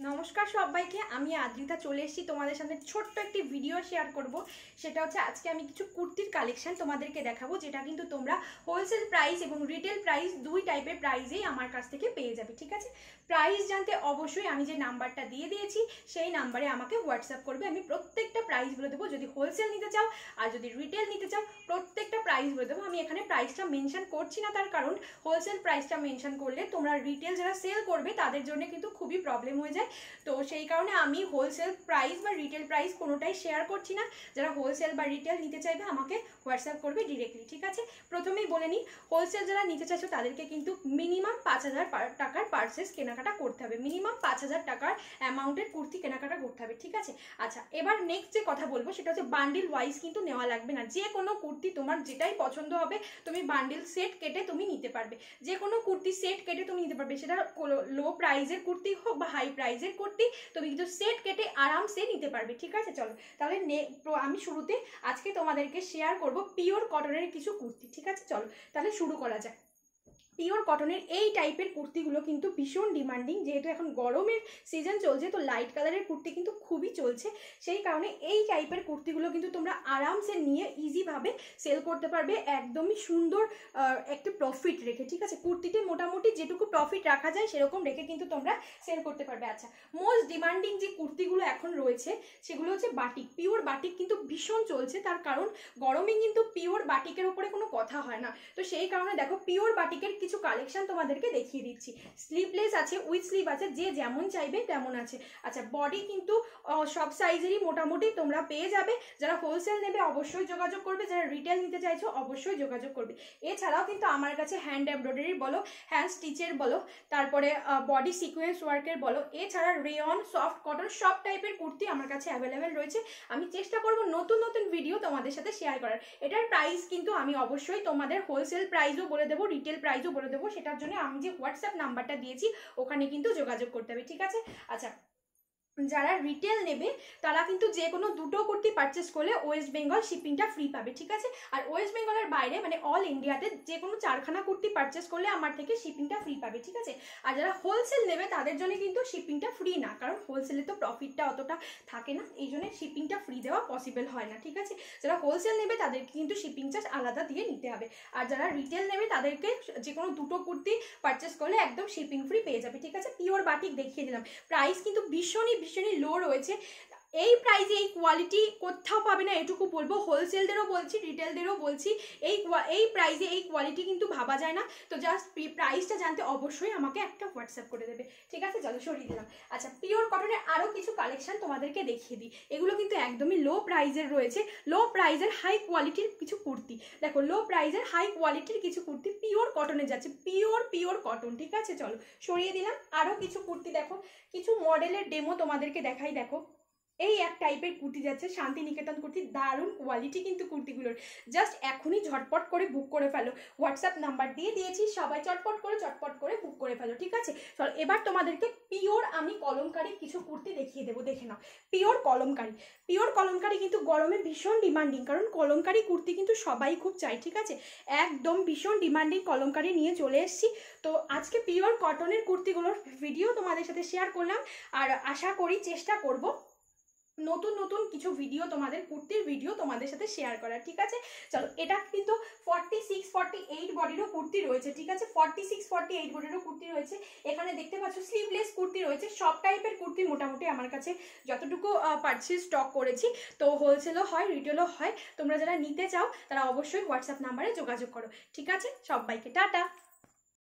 নমস্কার সবাইকে, আমি আদ্রিতা চলে এসেছি তোমাদের সামনে ছোট্ট একটি ভিডিও শেয়ার করব। সেটা হচ্ছে আজকে আমি কিছু কুর্তির কালেকশন তোমাদেরকে দেখাবো, যেটা কিন্তু তোমরা হোলসেল প্রাইস এবং রিটেল প্রাইস দুই টাইপের প্রাইসেই আমার কাছ থেকে পেয়ে যাবে। ঠিক আছে, প্রাইস জানতে অবশ্যই আমি যে নাম্বারটা দিয়ে দিয়েছি সেই নাম্বারে আমাকে হোয়াটসঅ্যাপ করবে। আমি প্রত্যেকটা প্রাইস বলে দেবো, যদি হোলসেল নিতে চাও আর যদি রিটেল নিতে চাও প্রত্যেকটা প্রাইস বলে দেবো। আমি এখানে প্রাইসটা মেনশন করছি না, তার কারণ হোলসেল প্রাইসটা মেনশন করলে তোমরা রিটেল যারা সেল করবে তাদের জন্য কিন্তু খুবই প্রবলেম হয়ে যায়। তো সেই কারণে আমি হোলসেল প্রাইস বা রিটেল প্রাইস কোনোটাই শেয়ার করছি না। যারা হোলসেল বা রিটেল নিতে চাইবে আমাকে হোয়াটসঅ্যাপ করবে ডিরেক্টলি। ঠিক আছে, প্রথমেই বলে নিই, হোলসেল যারা নিতে চাইছো তাদেরকে কিন্তু মিনিমাম 5,000 টাকার পার্সেস কেনাকাটা করতে হবে। মিনিমাম 5,000 টাকার অ্যামাউন্টের কুর্তি কেনাকাটা করতে হবে। ঠিক আছে, আচ্ছা এবার নেক্সট যে কথা বলবো সেটা হচ্ছে বান্ডিল ওয়াইজ কিন্তু নেওয়া লাগবে না। যে কোনো কুর্তি তোমার যেটাই পছন্দ হবে তুমি বান্ডিল সেট কেটে তুমি নিতে পারবে। যে কোনো কুর্তি সেট কেটে তুমি নিতে পারবে, সেটা লো প্রাইজের কুর্তি হোক বা হাই প্রাইজের কুর্তি, তুমি কিন্তু সেট কেটে আরামসে নিতে পারবে। ঠিক আছে, চলো তাহলে আমি শুরুতে আজকে তোমাদেরকে শেয়ার করব পিওর কটনের কিছু কুর্তি। ঠিক আছে, চলো তাহলে শুরু করা যায়। পিওর কটনের এই টাইপের কুর্তিগুলো কিন্তু ভীষণ ডিমান্ডিং, যেহেতু এখন গরমের সিজন চলছে তো লাইট কালারের কুর্তি কিন্তু খুবই চলছে। সেই কারণে এই টাইপের কুর্তিগুলো কিন্তু তোমরা আরামসে নিয়ে ইজিভাবে সেল করতে পারবে, একদমই সুন্দর একটা প্রফিট রেখে। ঠিক আছে, কুর্তিতে মোটামুটি যেটুকু প্রফিট রাখা যায় সেরকম রেখে কিন্তু তোমরা সেল করতে পারবে। আচ্ছা, মোস্ট ডিমান্ডিং যে কুর্তিগুলো এখন রয়েছে সেগুলো হচ্ছে বাটিক। পিওর বাটিক কিন্তু ভীষণ চলছে, তার কারণ গরমে কিন্তু পিওর বাটিকের উপরে কোনো কথা হয় না। তো সেই কারণে দেখো পিওর বাটিকের কিছু কালেকশন তোমাদেরকে দেখিয়ে দিচ্ছি। স্লিভলেস আছে, উইথ স্লিভ আছে, যে যেমন চাইবে তেমন আছে। আচ্ছা, বডি কিন্তু সব সাইজেরই মোটামুটি তোমরা পেয়ে যাবে। যারা হোলসেল নেবে অবশ্যই যোগাযোগ করবে, যারা রিটেল নিতে চাইছো অবশ্যই যোগাযোগ করবে। এছাড়াও কিন্তু আমার কাছে হ্যান্ড এমব্রয়ডারি বলো, হ্যান্ড স্টিচের বলো, তারপরে বডি সিকোয়েন্স ওয়ার্কের বলো, এছাড়া রেয়ন, সফট কটন সব টাইপের কুর্তি আমার কাছে অ্যাভেলেবেল রয়েছে। আমি চেষ্টা করব নতুন নতুন ভিডিও তোমাদের সাথে শেয়ার করার। এটার প্রাইস কিন্তু আমি অবশ্যই তোমাদের হোলসেল প্রাইসও বলে দেবো, রিটেল প্রাইসও বলে দেবো। সেটার জন্য আমি যে হোয়াটসঅ্যাপ নাম্বারটা দিয়েছি ওখানে কিন্তু যোগাযোগ করতে হবে। ঠিক আছে, আচ্ছা যারা রিটেল নেবে তারা কিন্তু যে কোনো দুটো কুর্তি পারচেস করলে ওয়েস্ট বেঙ্গল শিপিংটা ফ্রি পাবে। ঠিক আছে, আর ওয়েস্ট বেঙ্গলের বাইরে মানে অল ইন্ডিয়াতে যে কোনো 4খানা কুর্তি পারচেস করলে আমার থেকে শিপিংটা ফ্রি পাবে। ঠিক আছে, আর যারা হোলসেল নেবে তাদের জন্য কিন্তু শিপিংটা ফ্রি না, কারণ হোলসেলে তো প্রফিটটা অতটা থাকে না, এই জন্য শিপিংটা ফ্রি দেওয়া পসিবল হয় না। ঠিক আছে, যারা হোলসেল নেবে তাদেরকে কিন্তু শিপিং চার্জ আলাদা দিয়ে নিতে হবে, আর যারা রিটেল নেবে তাদেরকে যে কোনো দুটো কুর্তি পারচেস করলে একদম শিপিং ফ্রি পেয়ে যাবে। ঠিক আছে, পিওর বাটিক দেখিয়ে দিলাম। প্রাইস কিন্তু ভীষণই লো রয়েছে। এই প্রাইসে এই কোয়ালিটি কোথাও পাবে না, এটুকু বলবো। হোলসেলদেরও বলছি, রিটেলদেরও বলছি, এই প্রাইসে এই কোয়ালিটি কিন্তু ভাবা যায় না। তো জাস্ট প্রাইসটা জানতে অবশ্যই আমাকে একটা হোয়াটসঅ্যাপ করে দেবে। ঠিক আছে, চলো সরিয়ে দিলাম। আচ্ছা, পিওর কটনের আরও কিছু কালেকশন তোমাদেরকে দেখিয়ে দিই। এগুলো কিন্তু একদমই লো প্রাইজের রয়েছে, লো প্রাইজের হাই কোয়ালিটির কিছু কুর্তি। দেখো, লো প্রাইজের হাই কোয়ালিটির কিছু কুর্তি পিওর কটনে যাচ্ছে, পিওর কটন। ঠিক আছে, চলো সরিয়ে দিলাম। আরও কিছু কুর্তি দেখো, কিছু মডেলের ডেমো তোমাদেরকে দেখাই। দেখো, এই এক টাইপের কুর্তি যাচ্ছে, শান্তিনিকেতন কুর্তি, দারুণ কোয়ালিটি কিন্তু কুর্তিগুলোর। জাস্ট এখনই ঝটপট করে বুক করে ফেলো, হোয়াটসঅ্যাপ নাম্বার দিয়ে দিয়েছি, সবাই চটপট করে বুক করে ফেলো। ঠিক আছে, চলো এবার তোমাদেরকে পিওর আমি কলমকারি কিছু কুর্তি দেখিয়ে দেবো, দেখে নাও। পিওর কলমকারি কিন্তু গরমে ভীষণ ডিমান্ডিং, কারণ কলমকারি কুর্তি কিন্তু সবাই খুব চাই। ঠিক আছে, একদম ভীষণ ডিমান্ডিং কলমকারি নিয়ে চলে এসেছি। তো আজকে পিওর কটনের কুর্তিগুলোর ভিডিও তোমাদের সাথে শেয়ার করলাম, আর আশা করি চেষ্টা করব নতুন নতুন কিছু ভিডিও তোমাদের কুর্তির ভিডিও তোমাদের সাথে শেয়ার করার। ঠিক আছে, চলো এটা কিন্তু 46-48 বডিরও কুর্তি রয়েছে। ঠিক আছে, 46-48 বডিরও কুর্তি রয়েছে। এখানে দেখতে পাচ্ছ স্লিভলেস কুর্তি রয়েছে, সব টাইপের কুর্তি মোটামুটি আমার কাছে যতটুকু পারচেজ স্টক করেছি। তো হোলসেলও হয়, রিটেলও হয়। তোমরা যারা নিতে চাও তারা অবশ্যই হোয়াটসঅ্যাপ নাম্বারে যোগাযোগ করো। ঠিক আছে, সবাইকে টাটা।